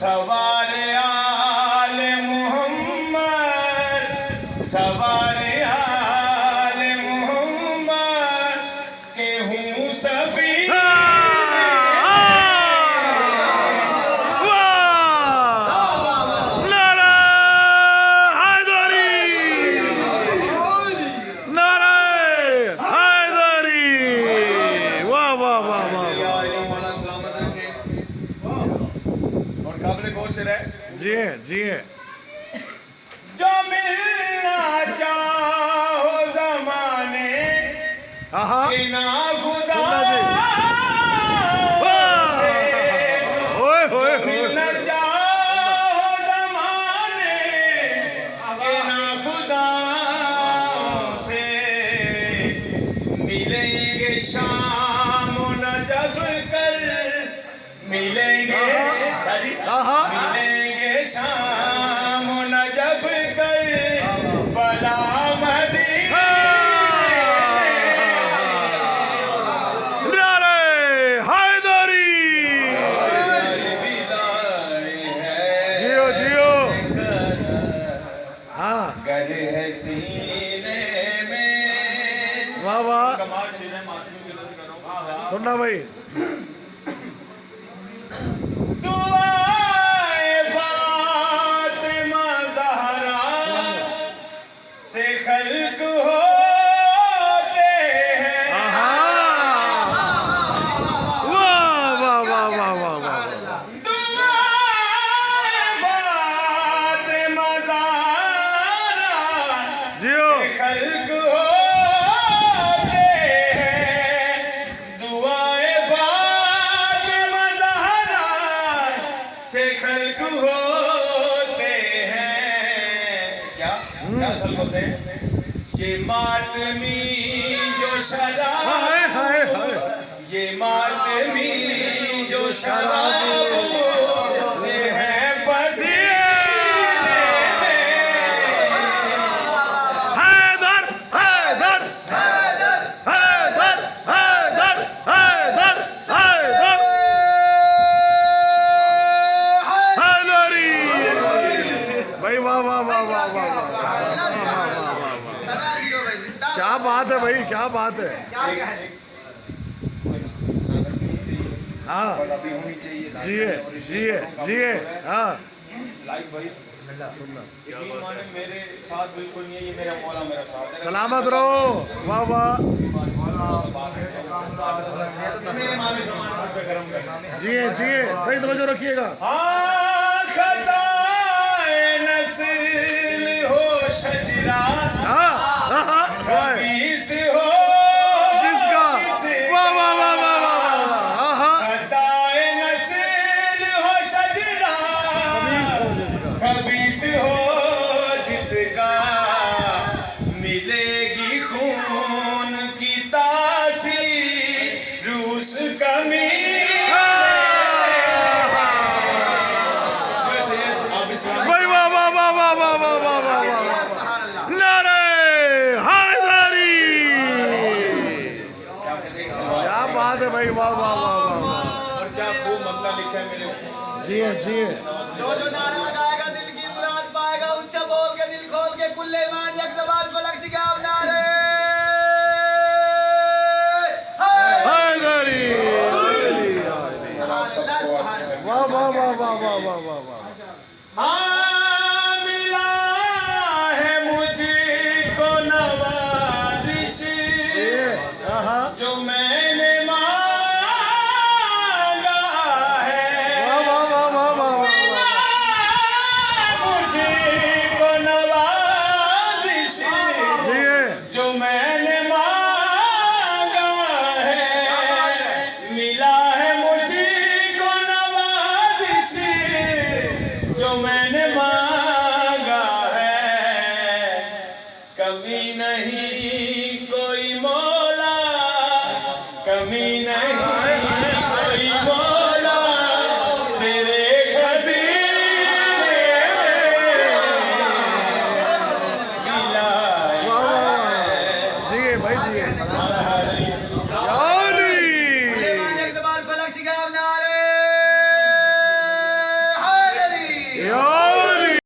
सवारे आले मोहम्मद, सवारे आले मोहम्मद के हूँ सफीर। जी जी जो मिलना चाहो जमाने के ना खुदा से, मिलना चाहो जमाने के ना खुदा से, मिलेंगे शाम नजफ कर, मिलेंगे मिलेंगे शाम नजफ कर बला मदीने। नारे हैदरी, जियो जियो। हाँ गर है सीने में। वाह वाह, सुनना भाई। से खल्क होते हैं। वाह वाह वाह वाह वाह वाह। दुआए फातिमा ज़हरा से खल्क होते हैं। दुआए फातिमा ज़हरा से खल्क होते हैं। क्या क्या खल्क होते हैं? ये मातमी जो शराब, ये मातमी जो शराब है पसीने में। हैदर हैदर हैदर हैदर हैदर हैदर हैदर हैदरी। भाई वाह वाह वाह वाह वाह। क्या बात है भाई, क्या बात है। हाँ जिए जिए जिए। हाँ लाइक भाई सुनना, यकीन माने मेरे साथ बिल्कुल नहीं है, ये मेरा मौला मेरा साथ है। सलामत रहो। वाह वाह। मेरे मामी समान पे गरम करना। जिए जिए भाई, तवज्जो रखिएगा। हाँ खताए नस्ल हो शजरा, हाँ हाँ हाँ खबीस हो जिसका। वाह वाह वाह वाह वाह। हाँ हाँ खताए नस्ल हो शजरा, खबीस हो जिसका, मिलेगी खून की तासीर रूस कमी। भाई वाह वाह वाह वाह वाह वाह वाह वाह वाह। नारे हैदरी, क्या बात है भाई। वाह वाह वाह वाह वाह। और क्या खूब ममता लिखा है मेरे। जिए जिए। जो नारा लगाएगा दिल की मुराद पाएगा, ऊंचा बोल के दिल खोल के कुल्ले ईमान यक ज़बान फलक सिगाव नारे हैदरी। वाह वाह वाह वाह वाह वाह वाह वाह। हाँ मिला है मुझको नवाजिश, जो मैंने मांगा है। वाह वाह वाह वाह वाह। मिला मुझको नवाजिश, जो मैंने मांगा है। मिला है मुझको नवाजिश, जो मैंने मांगा है। कमी नहीं कोई मौला, कमी नहीं कोई मौला, तेरे खज़ीने में मिला है। जिए भाई जिए। कुल्ले ईमान यक ज़बान फलक सिगाव नारे या